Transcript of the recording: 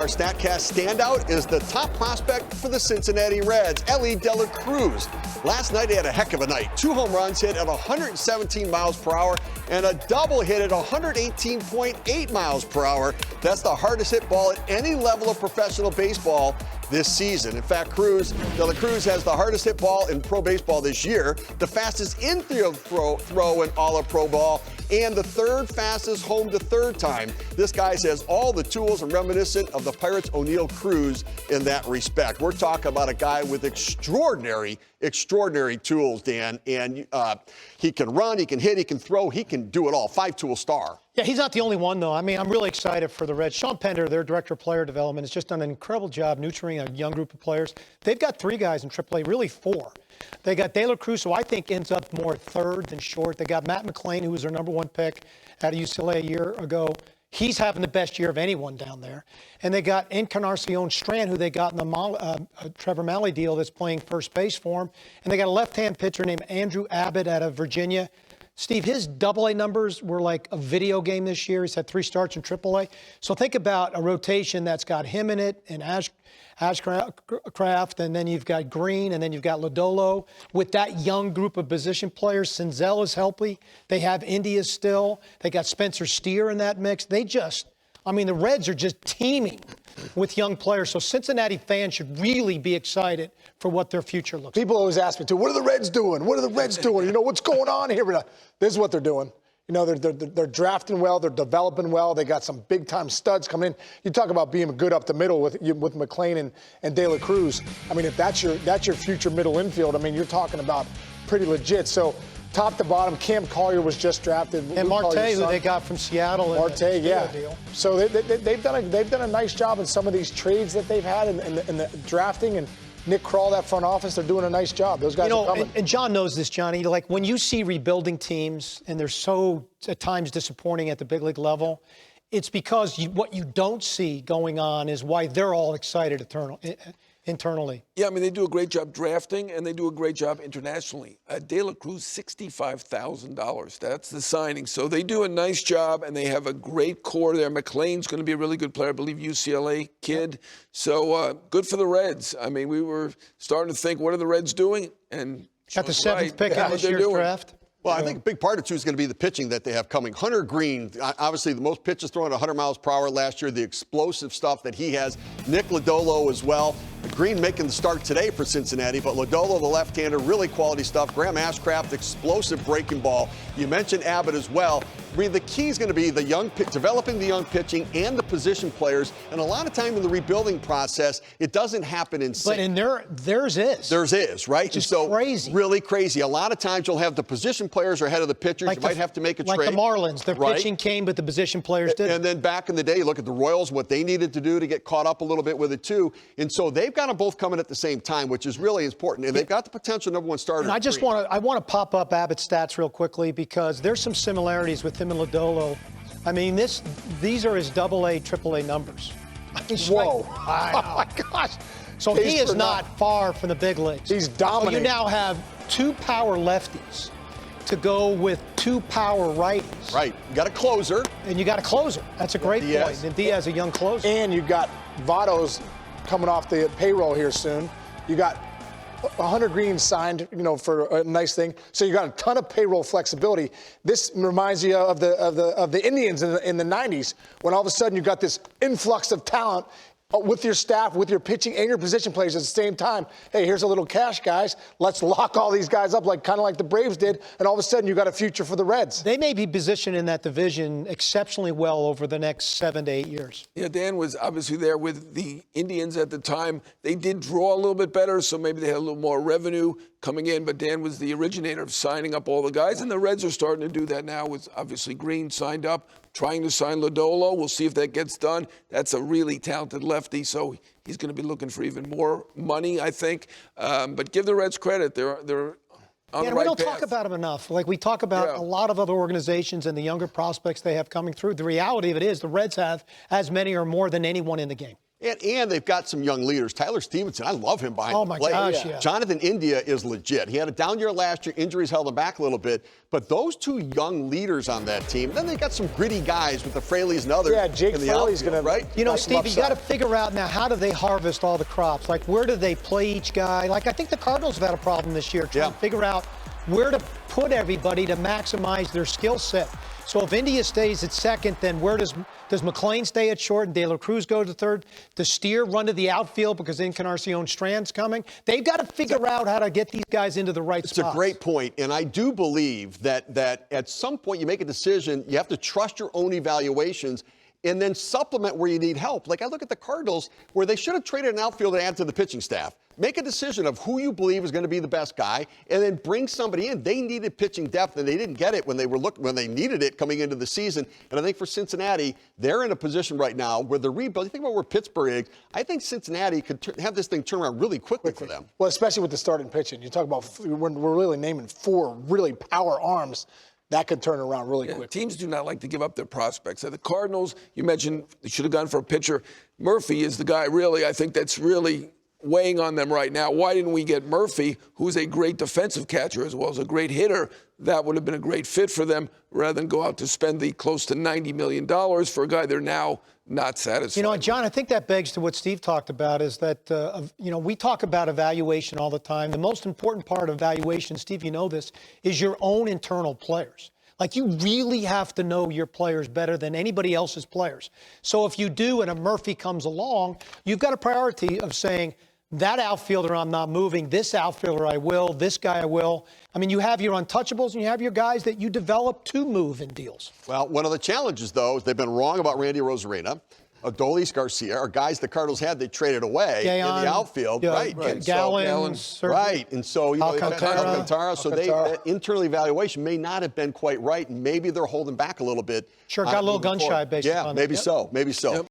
Our StatCast standout is the top prospect for the Cincinnati Reds, Elly De La Cruz. Last night he had a heck of a night. 2 home runs hit at 117 miles per hour and a double hit at 118.8 miles per hour. That's the hardest hit ball at any level of professional baseball this season. In fact, De La Cruz has the hardest hit ball in pro baseball this year, the fastest infield throw in all of pro ball, and the third fastest home to third time. This guy has all the tools and reminiscent of the Pirates' O'Neill Cruz in that respect. We're talking about a guy with extraordinary tools, Dan. And he can run, he can hit, he can throw, he can do it all. 5-tool star. Yeah, he's not the only one, though. I mean, I'm really excited for the Reds. Sean Pender, their director of player development, has just done an incredible job nurturing a young group of players. They've got 3 guys in AAA, really 4. They got De La Cruz, who I think ends up more third than short. They got Matt McLean, who was their number 1 pick out of UCLA a year ago. He's having the best year of anyone down there. And they got Encarnacion Strand, who they got in the Trevor Malley deal that's playing first base for him. And they got a left-hand pitcher named Andrew Abbott out of Virginia. Steve, his AA numbers were like a video game this year. He's had 3 starts in AAA. So think about a rotation that's got him in it and Ashcraft, and then you've got Green, and then you've got Lodolo. With that young group of position players, Senzel is healthy. They have India still. They got Spencer Steer in that mix. The Reds are just teeming with young players. So Cincinnati fans should really be excited for what their future looks like. People always ask me, too, what are the Reds doing? What are the Reds doing? You know, what's going on here? This is what they're doing. You know, they're drafting well. They're developing well. They got some big-time studs coming in. You talk about being good up the middle with McLean and De La Cruz. I mean, if that's your future middle infield, I mean, you're talking about pretty legit. So top to bottom, Cam Collier was just drafted. And Marte, who they got from Seattle. Marte, yeah. Deal. So they've done a nice job in some of these trades that they've had in the drafting. And Nick Kroll, that front office, they're doing a nice job. Those guys are coming. And John knows this, Johnny. Like, when you see rebuilding teams and they're so, at times, disappointing at the big league level, it's because what you don't see going on is why they're all excited internally. Yeah, I mean, they do a great job drafting, and they do a great job internationally. De La Cruz, $65,000. That's the signing. So they do a nice job, and they have a great core there. McLean's going to be a really good player, I believe, UCLA kid. So good for the Reds. I mean, we were starting to think, what are the Reds doing? And got the 7th pick in this year's draft. Well, I think a big part of it, too, is going to be the pitching that they have coming. Hunter Green, obviously the most pitches thrown at 100 miles per hour last year, the explosive stuff that he has. Nick Lodolo as well. Green making the start today for Cincinnati, but Lodolo, the left-hander, really quality stuff. Graham Ashcraft, explosive breaking ball. You mentioned Abbott as well. I mean, the key is going to be developing the young pitching and the position players. And a lot of time in the rebuilding process, it doesn't happen in sync. But in theirs is. Theirs is, right? Just crazy. Really crazy. A lot of times you'll have the position players are ahead of the pitchers. You might have to make a trade. Like the Marlins. Their pitching came, but the position players didn't. And then back in the day, you look at the Royals, what they needed to do to get caught up a little bit with it, too. And so they've got them both coming at the same time, which is really important. And they've got the potential number 1 starter. And I want to pop up Abbott's stats real quickly because there's some similarities with him and Lodolo. I mean, these are his AA, AAA numbers. Whoa. Oh, my gosh. So he is not far from the big leagues. He's dominating. So you now have 2 power lefties to go with 2 power righties. Right. You got a closer. And you got a closer. That's a great point. And Diaz, a young closer. And you got Votto's coming off the payroll here soon. You got Hunter Green signed, for a nice thing. So you got a ton of payroll flexibility. This reminds you of the Indians in the 90s, when all of a sudden you got this influx of talent with your staff, with your pitching and your position players at the same time. Hey, here's a little cash, guys. Let's lock all these guys up kind of like the Braves did, and all of a sudden you got a future for the Reds. They may be positioned in that division exceptionally well over the next 7 to 8 years. Yeah, Dan was obviously there with the Indians at the time. They did draw a little bit better, so maybe they had a little more revenue coming in, but Dan was the originator of signing up all the guys, and the Reds are starting to do that now with obviously Green signed up, trying to sign Lodolo. We'll see if that gets done. That's a really talented lefty, so he's going to be looking for even more money, I think. But give the Reds credit. They're on the right path. We don't talk about them enough. Like we talk about a lot of other organizations and the younger prospects they have coming through. The reality of it is the Reds have as many or more than anyone in the game. And they've got some young leaders. Tyler Stevenson, I love him behind Oh, the my plate. gosh, yeah. Jonathan India is legit. He had a down year last year. Injuries held him back a little bit. But those two young leaders on that team, then they got some gritty guys with the Fraleys and others. Yeah, Jake in the Fraley's outfield, going to. right? You know, Steve, you got to figure out now, how do they harvest all the crops? Like, where do they play each guy? Like, I think the Cardinals have had a problem this year trying to figure out where to put everybody to maximize their skill set. So if India stays at second, then where does McLean stay at short and De La Cruz go to third? Does Steer run to the outfield because Encarnacion Strand's coming? They've got to figure out how to get these guys into the right spots. It's a great point, and I do believe that at some point you make a decision, you have to trust your own evaluations and then supplement where you need help. Like I look at the Cardinals, where they should have traded an outfielder to add to the pitching staff. Make a decision of who you believe is going to be the best guy, and then bring somebody in. They needed pitching depth, and they didn't get it when they needed it coming into the season. And I think for Cincinnati, they're in a position right now where the rebuild. You think about where Pittsburgh is. I think Cincinnati could have this thing turn around really quickly for them. Well, especially with the starting pitching. You talk about when we're really naming 4 really power arms. That could turn around really quick. Teams do not like to give up their prospects. The Cardinals, you mentioned they should have gone for a pitcher. Murphy is the guy, really, I think that's really weighing on them right now. Why didn't we get Murphy, who's a great defensive catcher as well as a great hitter? That would have been a great fit for them rather than go out to spend the close to $90 million for a guy they're now not satisfied. You know, John, I think that begs to what Steve talked about is that, we talk about evaluation all the time. The most important part of evaluation, Steve, you know this, is your own internal players. Like, you really have to know your players better than anybody else's players. So if you do and a Murphy comes along, you've got a priority of saying, that outfielder I'm not moving, this outfielder I will, this guy I will. I mean, you have your untouchables and you have your guys that you develop to move in deals. Well, one of the challenges, though, is they've been wrong about Randy Rosarina. Adolis Garcia are guys the Cardinals had, they traded away in the outfield, right? Gallons, right. And so, Alcantara. So that internal evaluation may not have been quite right, and maybe they're holding back a little bit. Sure, got a little gun shy based on that. Maybe so.